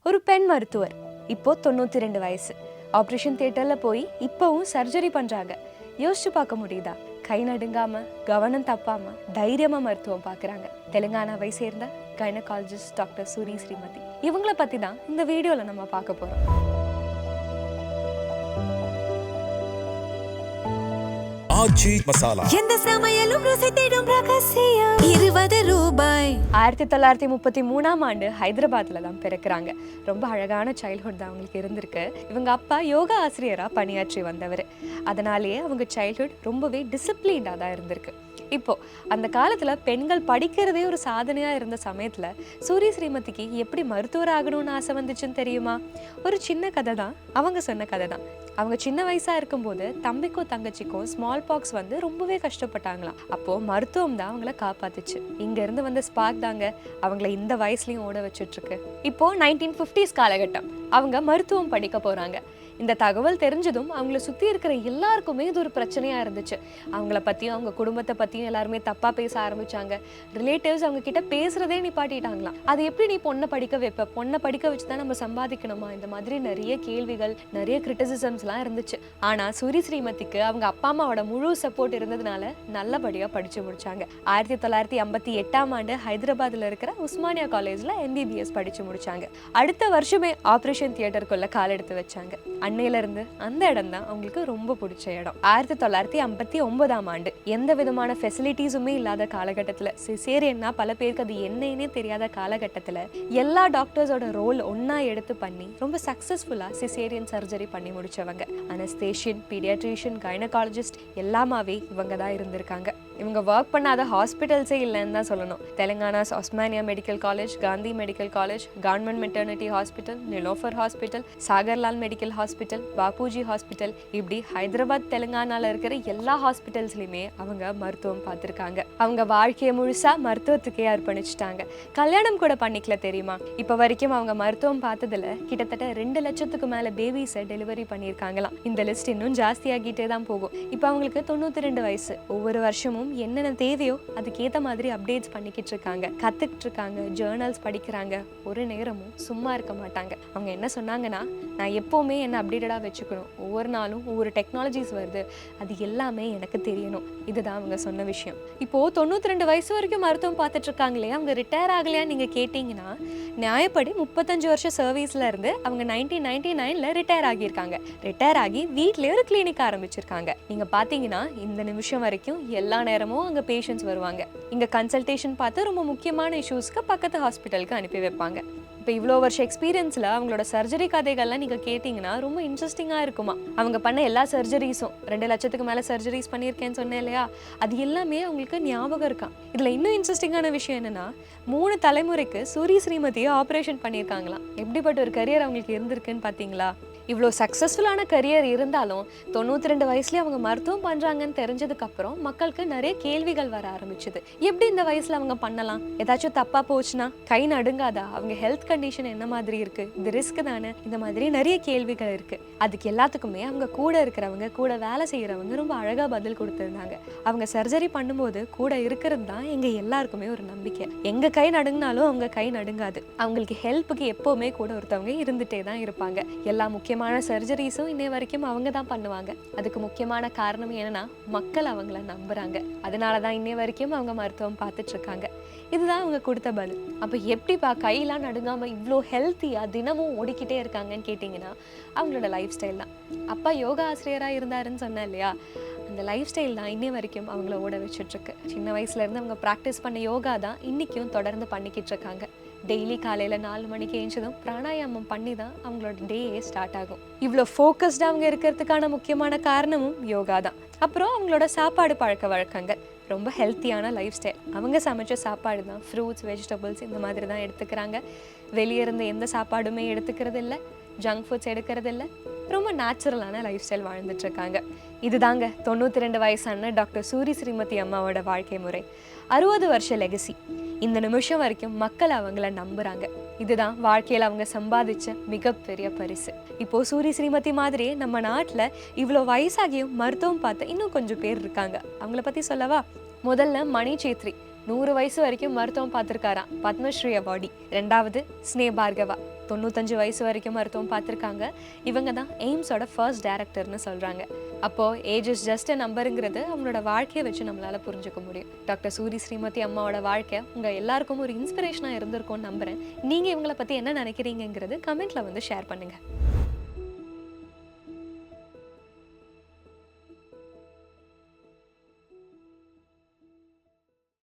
ஒரு பெண் மருத்துவர், இப்போ 92 வயசு. ஆப்ரேஷன் தியேட்டர்ல போய் இப்பவும் சர்ஜரி பண்றாங்க. யோசிச்சு பார்க்க முடியுதா? கை நடுங்காம, கவனம் தப்பாம, தைரியமா மருத்துவம் பார்க்குறாங்க. தெலுங்கானாவை சேர்ந்த கைனகாலஜிஸ்ட் டாக்டர் சூரி ஸ்ரீமதி. இவங்களை பத்தி தான் இந்த வீடியோல நம்ம பார்க்க போறோம். எந்த சமையலும் ருசி தேடும் ரகசியம் 20 ரூபாய். 1933ஆம் ஆண்டு ஹைதராபாத்ல தான் பிறக்கிறாங்க. ரொம்ப அழகான சைல்ட்ஹுட் தான் அவங்களுக்கு இருந்திருக்கு. இவங்க அப்பா யோகா ஆசிரியரா பணியாற்றி வந்தவர். அதனாலேயே அவங்க சைல்ட்ஹுட் ரொம்பவே டிசிப்ளின்டாக தான் இருந்திருக்கு. இப்போ அந்த காலத்துல பெண்கள் படிக்கிறதே ஒரு சாதனையா இருந்த சமயத்துல சூரி ஸ்ரீமதிக்கு எப்படி மருத்துவர் ஆகணும்னு ஆசை வந்துச்சுன்னு தெரியுமா? ஒரு சின்ன கதை தான், அவங்க சொன்ன கதை தான். அவங்க சின்ன வயசா இருக்கும்போது தம்பிக்கும் தங்கச்சிக்கும் ஸ்மால் பாக்ஸ் வந்து ரொம்பவே கஷ்டப்பட்டாங்களாம். அப்போ மருத்துவம் தான் அவங்கள காப்பாத்துச்சு. இங்க இருந்து வந்த ஸ்பார்க் தாங்க அவங்கள இந்த வயசுலயும் ஓட வச்சுட்டு இருக்கு. இப்போ 1950s காலகட்டம். அவங்க மருத்துவம் படிக்க போறாங்க. இந்த தகவல் தெரிஞ்சதும் அவங்கள சுற்றி இருக்கிற எல்லாருக்குமே இது ஒரு பிரச்சனையாக இருந்துச்சு. அவங்கள பற்றியும் அவங்க குடும்பத்தை பற்றியும் எல்லாருமே தப்பாக பேச ஆரம்பித்தாங்க. ரிலேட்டிவ்ஸ் அவங்க கிட்ட பேசுகிறதே நிப்பாட்டிட்டாங்களாம். அது எப்படி நீ பொண்ணை படிக்க வைப்ப? பொண்ணை படிக்க வச்சு தான் நம்ம சம்பாதிக்கணுமா? இந்த மாதிரி நிறைய கேள்விகள், நிறைய கிரிட்டிசிசம்ஸ்லாம் இருந்துச்சு. ஆனால் சூரி ஸ்ரீமதிக்கு அவங்க அப்பா அம்மாவோட முழு சப்போர்ட் இருந்ததுனால நல்லபடியாக படித்து முடிச்சாங்க. 1958ஆம் ஆண்டு ஹைதராபாத்தில் இருக்கிற உஸ்மானியா காலேஜில் MBBS படித்து முடிச்சாங்க. அடுத்த வருஷமே ஆப்ரேஷன் தியேட்டருக்குள்ள கால் எடுத்து வச்சாங்க. அன்னையில இருந்து அந்த இடம் தான் அவங்களுக்கு ரொம்ப பிடிச்ச இடம். 1959ஆம் ஆண்டு எந்த விதமான ஃபெசிலிட்டிஸுமே இல்லாத காலகட்டத்தில், சிசேரியன்னா பல பேருக்கு அது என்னன்னே தெரியாத காலகட்டத்தில் எல்லா டாக்டர்ஸோட ரோல் ஒன்னா எடுத்து பண்ணி ரொம்ப சக்சஸ்ஃபுல்லா சிசேரியன் சர்ஜரி பண்ணி முடிச்சவங்க. அனஸ்தேஷியன், பீடியாட்ரிஷியன், கைனகாலஜிஸ்ட் எல்லாமாவே இவங்க தான் இருந்திருக்காங்க. இவங்க ஒர்க் பண்ணாத ஹாஸ்பிட்டல்ஸே இல்லைன்னு தான் சொல்லணும். Telangana Osmania medical college, Gandhi medical college, government maternity hospital, Niloufer hospital, Sagarlal medical hospital, Babuji hospital, இப்படி ஹைதராபாத் தெலுங்கானால இருக்கிற எல்லா ஹாஸ்பிட்டல்ஸ்லயுமே அவங்க மருத்துவம் பார்த்துருக்காங்க. அவங்க வாழ்க்கையை முழுசா மருத்துவத்துக்கே அர்ப்பணிச்சுட்டாங்க. கல்யாணம் கூட பண்ணிக்கல தெரியுமா? இப்ப வரைக்கும் அவங்க மருத்துவம் பார்த்ததுல கிட்டத்தட்ட 2 லட்சத்துக்கு மேல பேபிஸை டெலிவரி பண்ணியிருக்காங்களாம். இந்த லிஸ்ட் இன்னும் ஜாஸ்தியாகிட்டே தான் போகும். இப்போ அவங்களுக்கு 92 வயசு. ஒவ்வொரு வருஷமும் என்னென்ன தேவையோ அதுக்கேற்ற மாதிரி அப்டேட்ஸ் பண்ணிக்கிட்டு இருக்காங்க, கத்துக்கிட்டு இருக்காங்க, ஜேர்னல்ஸ் படிக்கிறாங்க. ஒரு நேரமும் சும்மா இருக்க மாட்டாங்க. அவங்க என்ன சொன்னாங்கன்னா, நான் எப்போவுமே என்ன அப்டேட்டடாக வச்சுக்கணும். ஒவ்வொரு நாளும் ஒவ்வொரு டெக்னாலஜிஸ் வருது, அது எல்லாமே எனக்கு தெரியணும். இதுதான் அவங்க சொன்ன விஷயம். இப்போது 92 வயசு வரைக்கும் மருத்துவம் பார்த்துட்டு இருக்காங்களே, அவங்க ரிட்டையர் ஆகலையா நீங்கள் கேட்டிங்கன்னா, நியாயப்படி 35 வருஷம் சர்வீஸில் இருந்து அவங்க 1999ல் ரிட்டையர் ஆகியிருக்காங்க. ரிட்டையர் ஆகி வீட்லேயே ஒரு கிளினிக் ஆரம்பிச்சிருக்காங்க. நீங்கள் பார்த்தீங்கன்னா இந்த நிமிஷம் வரைக்கும் எல்லா நேரமும் அங்கே பேஷண்ட்ஸ் வருவாங்க. இங்கே கன்சல்டேஷன் பார்த்து ரொம்ப முக்கியமான இஷ்யூஸ்க்கு பக்கத்து ஹாஸ்பிட்டலுக்கு அனுப்பி வைப்பாங்க. இப்போ இவ்வளோ வருஷம் எக்ஸ்பீரியன்ஸில் அவங்களோட சர்ஜரி கதைகள்லாம் நீங்கள் கேட்டிங்கன்னா ரொம்ப இன்ட்ரெஸ்டிங்காக இருக்குமா. அவங்க பண்ண எல்லா சர்ஜரிஸும் 2 லட்சத்துக்கு மேலே சர்ஜரிஸ் பண்ணியிருக்கேன்னு சொன்னேன் இல்லையா, அது எல்லாமே அவங்களுக்கு ஞாபகம் இருக்கான். இதில் இன்னும் இன்ட்ரெஸ்டிங்கான விஷயம் என்னென்னா, 3 தலைமுறைக்கு சூரி ஸ்ரீமதியை ஆப்ரேஷன் பண்ணியிருக்காங்களாம். எப்படிப்பட்ட ஒரு கரியர் அவங்களுக்கு இருந்திருக்குன்னு பார்த்தீங்களா? இவ்வளோ சக்ஸஸ்ஃபுல்லான கரியர் இருந்தாலும் 92 வயசுலேயே அவங்க மருத்துவம் பண்ணுறாங்கன்னு தெரிஞ்சதுக்கப்புறம் மக்களுக்கு நிறைய கேள்விகள் வர ஆரம்பிச்சுது. எப்படி இந்த வயசில் அவங்க பண்ணலாம்? ஏதாச்சும் தப்பாக போச்சுன்னா கை நடுங்காதா? அவங்க ஹெல்த் கண்டிஷன் என்ன மாதிரி இருக்குது? இது ரிஸ்க் தானே? இந்த மாதிரி நிறைய கேள்விகள் இருக்குது. அதுக்கு எல்லாத்துக்குமே அவங்க கூட இருக்கிறவங்க, கூட வேலை செய்கிறவங்க ரொம்ப அழகாக பதில் கொடுத்துருந்தாங்க. அவங்க சர்ஜரி பண்ணும்போது கூட இருக்கிறது தான் எங்கள் எல்லாருக்குமே ஒரு நம்பிக்கை. எங்கள் கை நடுங்கினாலும் அவங்க கை நடுங்காது. அவங்களுக்கு ஹெல்ப்புக்கு எப்போவுமே கூட ஒருத்தவங்க இருந்துகிட்டே தான் இருப்பாங்க. எல்லா முக்கியமான சர்ஜரிஸும் இன்னை வரைக்கும் அவங்க தான் பண்ணுவாங்க. அதுக்கு முக்கியமான காரணம் என்னன்னா, மக்கள் அவங்கள நம்புறாங்க. அதனால தான் இன்னை வரைக்கும் அவங்க மருத்துவம் பார்த்துட்டு இருக்காங்க. இதுதான் அவங்க கொடுத்த பதில். அப்போ எப்படிப்பா கையெல்லாம் நடுங்காம இவ்வளோ ஹெல்த்தியாக தினமும் ஓடிக்கிட்டே இருக்காங்கன்னு கேட்டிங்கன்னா, அவங்களோட லைஃப் ஸ்டைல் தான். அப்பா யோகா ஆசிரியராக இருந்தாருன்னு சொன்னேன் இல்லையா, அந்த லைஃப் ஸ்டைல் தான் இன்னை வரைக்கும் அவங்கள ஓட வச்சுட்ருக்கு. சின்ன வயசுலேருந்து அவங்க ப்ராக்டிஸ் பண்ண யோகா தான் இன்றைக்கும் தொடர்ந்து பண்ணிக்கிட்டு இருக்காங்க. டெய்லி காலையில் 4 மணிக்கு எழுந்ததும் பிராணாயாமம் பண்ணி தான் அவங்களோட டேயே ஸ்டார்ட் ஆகும். இவ்வளோ ஃபோக்கஸ்டாக அவங்க இருக்கிறதுக்கான முக்கியமான காரணமும் யோகா தான். அப்புறம் அவங்களோட சாப்பாடு பழக்க வழக்கங்கள் ரொம்ப ஹெல்த்தியான லைஃப் ஸ்டைல். அவங்க சமைச்ச சாப்பாடு தான், ஃப்ரூட்ஸ், வெஜிடபிள்ஸ் இந்த மாதிரி தான் எடுத்துக்கிறாங்க. வெளியே இருந்து எந்த சாப்பாடுமே எடுத்துக்கிறது இல்லை, ஜங்க் ஃபுட்ஸ் எடுக்கிறது இல்லை. ரொம்ப நேச்சுரலான லைஃப் ஸ்டைல் வாழ்ந்துட்டு இருக்காங்க. இதுதாங்க 92 வயசான டாக்டர் சூரி ஸ்ரீமதி அம்மாவோட வாழ்க்கை முறை. 60 வருஷ லெகசி. இந்த நிமிஷம் வரைக்கும் மக்கள் அவங்கள நம்புறாங்க. இதுதான் வாழ்க்கையில் அவங்க சம்பாதிச்ச மிகப்பெரிய பரிசு. இப்போ சூரி ஸ்ரீமதி மாதிரி நம்ம நாட்டில் இவ்வளோ வயசாகியும் மருத்துவம் பார்த்து இன்னும் கொஞ்சம் பேர் இருக்காங்க. அவங்கள பற்றி சொல்லவா? முதல்ல மணி சேத்ரி. 100 வயசு வரைக்கும் மருத்துவம் பார்த்துருக்காராம், பத்மஸ்ரீ அவார்டி. ரெண்டாவது ஸ்னே பார்கவா, 95 வயசு வரைக்கும் மருத்துவம் பார்த்துருக்காங்க. இவங்க தான் எய்ம்ஸோட ஃபர்ஸ்ட் டைரக்டர்னு சொல்கிறாங்க. அப்போது ஏஜ் இஸ் ஜஸ்ட் அ நம்பருங்கிறது அவங்களோட வாழ்க்கையை வச்சு நம்மளால் புரிஞ்சுக்க முடியும். டாக்டர் சூரி ஸ்ரீமதி அம்மாவோட வாழ்க்கை உங்கள் எல்லாருக்கும் ஒரு இன்ஸ்பிரேஷனாக இருந்திருக்கும்னு நம்புகிறேன். நீங்கள் இவங்களை பற்றி என்ன நினைக்கிறீங்கிறது கமெண்ட்டில் வந்து ஷேர் பண்ணுங்கள்.